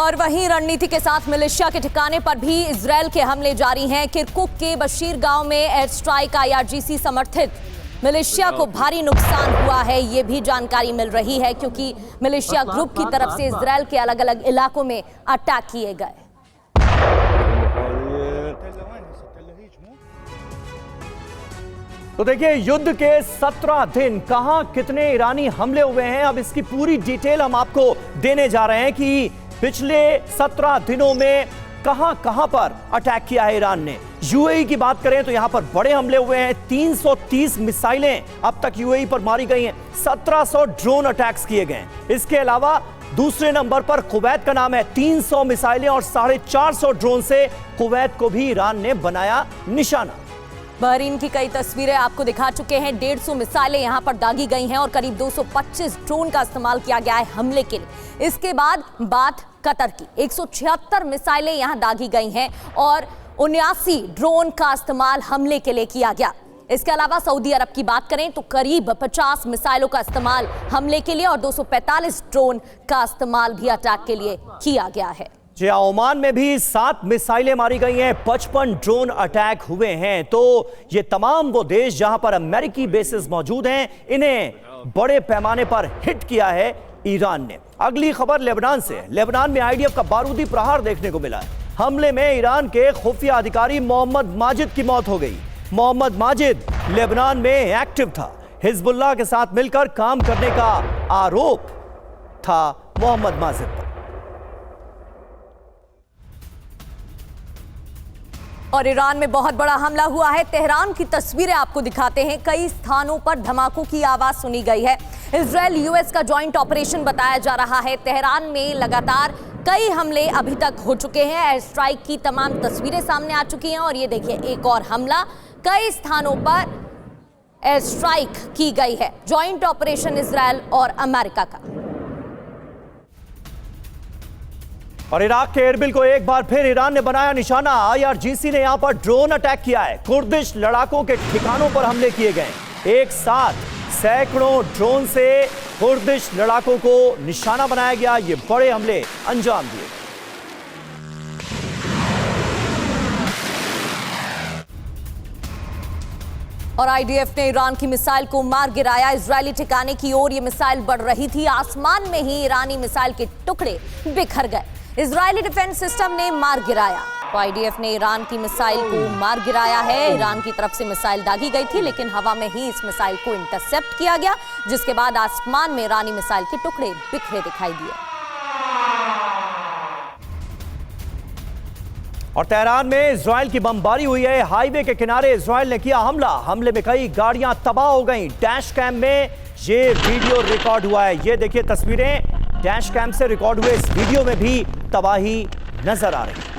और वहीं रणनीति के साथ मिलिशिया के ठिकाने पर भी इजरायल के हमले जारी हैं। किरकुक के बशीर गांव में एयर स्ट्राइक IRGC समर्थित मिलिशिया को भारी नुकसान हुआ है, ये भी जानकारी मिल रही है, क्योंकि मिलिशिया ग्रुप की तरफ से इजरायल के अलग अलग इलाकों में अटैक किए गए। तो देखिए, युद्ध के 17 दिन कहां कितने ईरानी हमले हुए हैं, अब इसकी पूरी डिटेल हम आपको देने जा रहे हैं कि पिछले 17 दिनों में कहां कहां पर अटैक किया है ईरान ने। यूएई की बात करें तो यहां पर बड़े हमले हुए हैं, 330 मिसाइलें अब तक यूएई पर मारी गई हैं, 1700 ड्रोन अटैक्स किए गए हैं। इसके अलावा दूसरे नंबर पर कुवैत का नाम है, 300 मिसाइलें और 450 ड्रोन से कुवैत को भी ईरान ने बनाया निशाना। बहरीन की कई तस्वीरें आपको दिखा चुके हैं, 150 मिसाइलें यहां पर दागी गई हैं और करीब 225 ड्रोन का इस्तेमाल किया गया है हमले के लिए। इसके बाद बात कतर की, 176 मिसाइलें यहां दागी गई हैं और 79 ड्रोन का इस्तेमाल हमले के लिए किया गया। इसके अलावा सऊदी अरब की बात करें तो करीब 50 मिसाइलों का इस्तेमाल हमले के लिए और 245 ड्रोन का इस्तेमाल भी अटैक के लिए किया गया है। जी हाँ, ओमान में भी 7 मिसाइलें मारी गई हैं, 55 ड्रोन अटैक हुए हैं। तो ये तमाम वो देश जहां पर अमेरिकी बेसिस मौजूद हैं, इन्हें बड़े पैमाने पर हिट किया है ईरान ने। अगली खबर लेबनान से। लेबनान में IDF का बारूदी प्रहार देखने को मिला है। हमले में ईरान के खुफिया अधिकारी मोहम्मद माजिद की मौत हो गई। मोहम्मद माजिद लेबनान में एक्टिव था, हिजबुल्लाह के साथ मिलकर काम करने का आरोप था मोहम्मद माजिद पर। और ईरान में बहुत बड़ा हमला हुआ है। तेहरान की तस्वीरें आपको दिखाते हैं, कई स्थानों पर धमाकों की आवाज सुनी गई है। इजरायल US का जॉइंट ऑपरेशन बताया जा रहा है। तेहरान में लगातार कई हमले अभी तक हो चुके हैं, एयर स्ट्राइक की तमाम तस्वीरें सामने आ चुकी हैं और ये देखिए एक और हमला, कई स्थानों पर एयर स्ट्राइक की गई है। जॉइंट ऑपरेशन इजरायल और अमेरिका का। और इराक के एरबिल को एक बार फिर ईरान ने बनाया निशाना। IRGC ने यहां पर ड्रोन अटैक किया है, कुर्दिश लड़ाकों के ठिकानों पर हमले किए गए। एक साथ सैकड़ों ड्रोन से कुर्दिश लड़ाकों को निशाना बनाया गया, ये बड़े हमले अंजाम दिए। और IDF ने ईरान की मिसाइल को मार गिराया। इजरायली ठिकाने की ओर ये मिसाइल बढ़ रही थी, आसमान में ही ईरानी मिसाइल के टुकड़े बिखर गए। इजरायली डिफेंस सिस्टम ने मार गिराया। तो IDF ने ईरान की मिसाइल को मार गिराया है। ईरान की तरफ से मिसाइल दागी गई थी, लेकिन हवा में ही इस मिसाइल को इंटरसेप्ट किया गया, जिसके बाद आसमान में ईरानी मिसाइल के टुकड़े बिखरे दिखाई दिए। और तेहरान में इजराइल की बमबारी हुई है। हाईवे के किनारे इजराइल ने किया हमला, हमले में कई गाड़ियां तबाह हो गईं। डैश कैम में ये वीडियो रिकॉर्ड हुआ है, ये देखिए तस्वीरें डैश कैम से रिकॉर्ड हुए इस वीडियो में भी तबाही नजर आ रही है।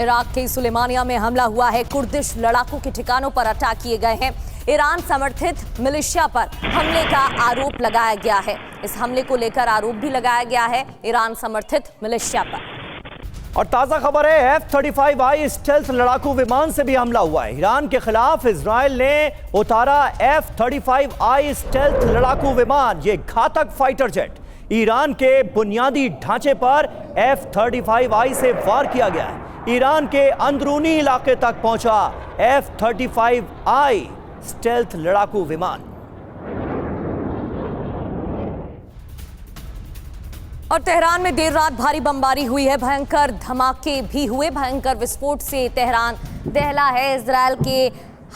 इराक के सुलेमानिया में हमला हुआ है, कुर्दिश लड़ाकों के ठिकानों पर अटैक किए गए हैं। ईरान समर्थित मिलिशिया पर हमले का आरोप लगाया गया है। इस हमले को लेकर आरोप भी लगाया गया है ईरान समर्थित मिलिशिया पर। और ताजा खबर है, F-35I स्टेल्थ लड़ाकू विमान से भी हमला हुआ है। ईरान के खिलाफ इजराइल ने उतारा F-35I स्टेल्थ लड़ाकू विमान, ये घातक फाइटर जेट ईरान के बुनियादी ढांचे पर F-35I से वार किया गया है। ईरान के अंदरूनी इलाके तक पहुंचा F-35I स्टेल्थ लड़ाकू विमान। और तेहरान में देर रात भारी बमबारी हुई है, भयंकर धमाके भी हुए। भयंकर विस्फोट से तेहरान दहला है। इजरायल के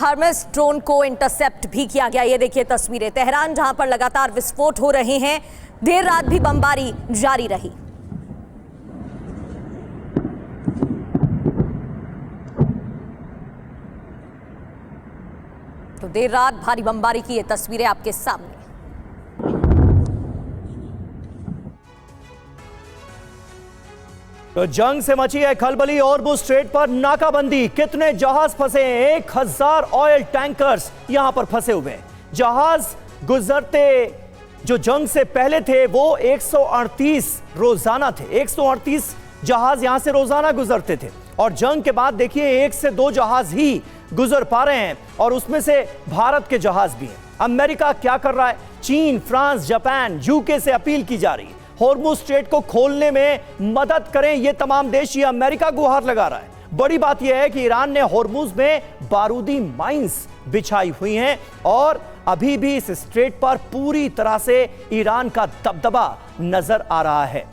हर्मेस ड्रोन को इंटरसेप्ट भी किया गया। ये देखिए तस्वीरें, तेहरान जहां पर लगातार विस्फोट हो रहे हैं, देर रात भी बमबारी जारी रही। तो देर रात भारी बमबारी की ये तस्वीरें आपके सामने। तो जंग से मची है खलबली। हॉर्मुज़ स्ट्रेट पर नाकाबंदी, कितने जहाज फंसे हैं? 1000 ऑयल टैंकर्स यहां पर फंसे हुए हैं। जहाज गुजरते जो जंग से पहले थे वो 138 रोजाना थे, 138 जहाज यहां से रोजाना गुजरते थे और जंग के बाद देखिए 1 से 2 जहाज ही गुजर पा रहे हैं और उसमें से भारत के जहाज भी हैं। अमेरिका क्या कर रहा है? चीन, फ्रांस, जापान, यूके से अपील की जा रही है हॉर्मुज स्ट्रेट को खोलने में मदद करें। ये तमाम देश ये अमेरिका गुहार लगा रहा है। बड़ी बात यह है कि ईरान ने हॉर्मुज में बारूदी माइंस बिछाई हुई हैं और अभी भी इस स्ट्रेट पर पूरी तरह से ईरान का दबदबा नजर आ रहा है।